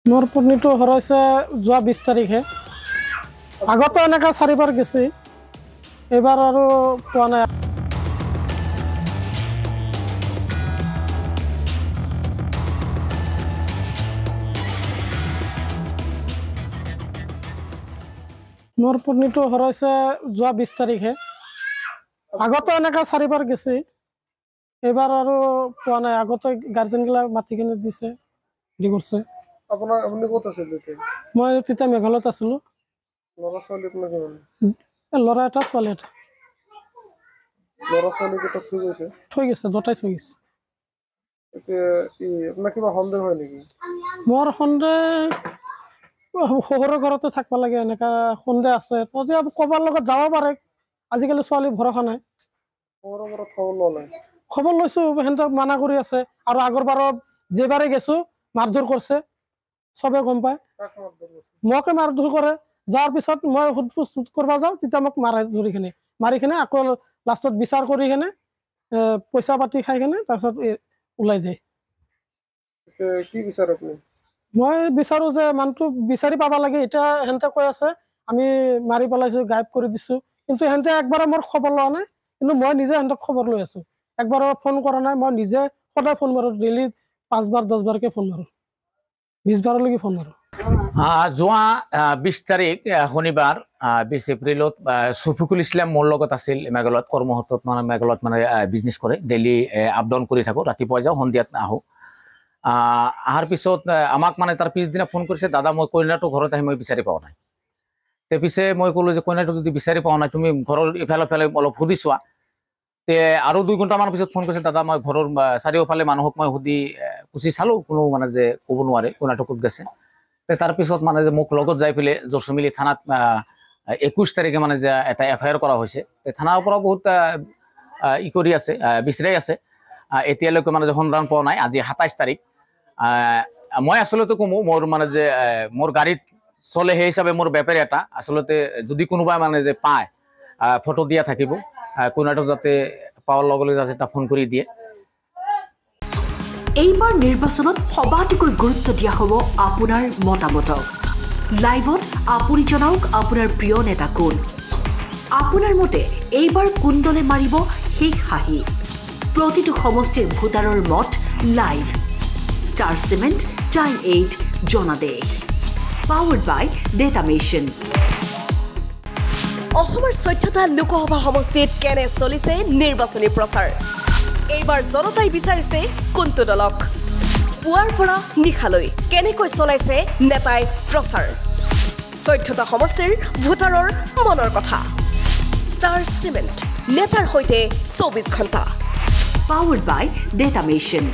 মোৰ পত্নীটো হৰাইছে যোৱা 20 তাৰিখে আগতে এনেকা 4বাৰ গেছে এবাৰ আৰু পোৱা নাই মোৰ পত্নীটো হৰাইছে যোৱা 20 তাৰিখে আগতে এনেকা 4বাৰ গেছে এবাৰ আৰু পোৱা নাই আগতে গাৰ্জেন গিলা মাতি কিনে দিছে হেৰি কৰিছে আপুনি ক'ত আছিল তেতিয়া মই তেতিয়া মেঘালয়ত আছিলো ল'ৰা ছোৱালী কিমান ল'ৰা এটা ছোৱালী এটা ল'ৰা ছোৱালী কেইটা থৈ গৈছে দুটাই থৈ গৈছে এতিয়া আপোনাৰ কিবা সন্দেহ হয় নেকি মোৰ সন্দেহ শহুৰৰ ঘৰতে থাকিব লাগে এনেকা সন্দেহ আছে তথাপি ক'বাৰ লগত যাব পাৰে আজিকালি ছোৱালী ভৰসা নাই শহুৰৰ ঘৰত খবৰ লোৱা নাই খবৰ লৈছো সিহঁতক মানা কৰি আছে আৰু আগৰবাৰত যেবাৰে গেছো মাৰধৰ কৰিছে চবে গম পায় মোকে মাৰধৰ কৰে যাৰ পিছত মই সুধ কৰিব যাওঁ তেতিয়া মোক মাৰি কিনে আকৌ লাষ্টত বিচাৰ কৰি কিনে পইচা পাতি খাই কিনে তাৰপিছত ওলাই দিয়ে কি বিচাৰ আপুনি মই বিচাৰো যে মানুহটো বিচাৰি পাব লাগে এতিয়া সিহঁতে কৈ আছে আমি মাৰি পেলাইছো গায়ব কৰি দিছো কিন্তু সিহঁতে একবাৰ মোৰ খবৰ লোৱা নাই কিন্তু মই নিজে সিহঁতক খবৰ লৈ আছো একবাৰ ফোন কৰা নাই মই নিজে সদায় ফোন মাৰো ডেইলি 5বাৰ 10বাৰকে ফোন মাৰো 20 বাৰলৈকে ফোন মাৰো যোৱা 20 তাৰিখ শনিবাৰ 20 এপ্ৰিলত শফিকুল ইছলাম মোৰ লগত আছিল মেঘালয়ত কৰ্মসূত্ৰত মানে মেঘালয়ত মানে বিজনেছ কৰে ডেইলি আপ ডাউন কৰি থাকোঁ ৰাতিপুৱা যাওঁ সন্ধিয়াত আহোঁ অহাৰ পিছত আমাক মানে তাৰ পিছদিনা ফোন কৰিছে দাদা মই কইনাটো ঘৰত আহি মই বিচাৰি পোৱা নাই তে পিছে মই ক'লোঁ যে কইনাটো যদি বিচাৰি পোৱা নাই তুমি ঘৰৰ ইফালে ইফালে অলপ সুধি চোৱা তে আৰু 2 ঘণ্টামান পিছত ফোন কৰিছে দাদা মই ঘৰৰ চাৰিওফালে মানুহক মই সুধি পুচি চালোঁ কোনো মানে যে ক'ব নোৱাৰে কইনাটো ক'ত গৈছে তাৰপিছত মানে যে মোক লগত যাই পেলাই জৰচমিলি থানাত 21 তাৰিখে মানে যে এটা FIR কৰা হৈছে থানাৰ পৰা বহুত কৰি আছে বিচাৰি আছে এতিয়ালৈকে মানে যে সন্ধান পোৱা নাই আজি 27 তাৰিখ মই আচলতে কমো মোৰ মানে যে মোৰ গাড়ীত চলে সেই হিচাপে মোৰ বেপাৰী এটা আচলতে যদি কোনোবাই মানে যে পায় ফটো দিয়া থাকিব কোনাটো যাতে পাওয়ার লগে যাতে এটা ফোন কৰি দিয়ে এইবাৰ নিৰ্বাচনত সবাতোকৈ গুৰুত্ব দিয়া হ'ব আপোনাৰ মতামতক লাইভত আপুনি জনাওক আপোনাৰ প্ৰিয় নেতা কোন আপোনাৰ মতে এইবাৰ কোন দলে মাৰিব সেই হাঁহি প্ৰতিটো সমষ্টিৰ ভোটাৰৰ মত লাইভ ষ্টাৰ সিমেন্ট টাইম 8 জনাদেশ পাৱাৰ্ড বাই ডেটা মেচিন অসমৰ 14টা লোকসভা সমষ্টিত কেনে চলিছে নিৰ্বাচনী প্ৰচাৰ এইবাৰ জনতাই বিচাৰিছে কোনটো দলক পুৱাৰ পৰা নিখালৈ কেনেকৈ চলাইছে নেতাই প্ৰচাৰ 14টা সমষ্টিৰ ভোটাৰৰ মনৰ কথা ষ্টাৰ সিমেন্ট নেতাৰ হৈতে 24 ঘণ্টা পাৱাৰ্ড বাই ডেটা মেচিন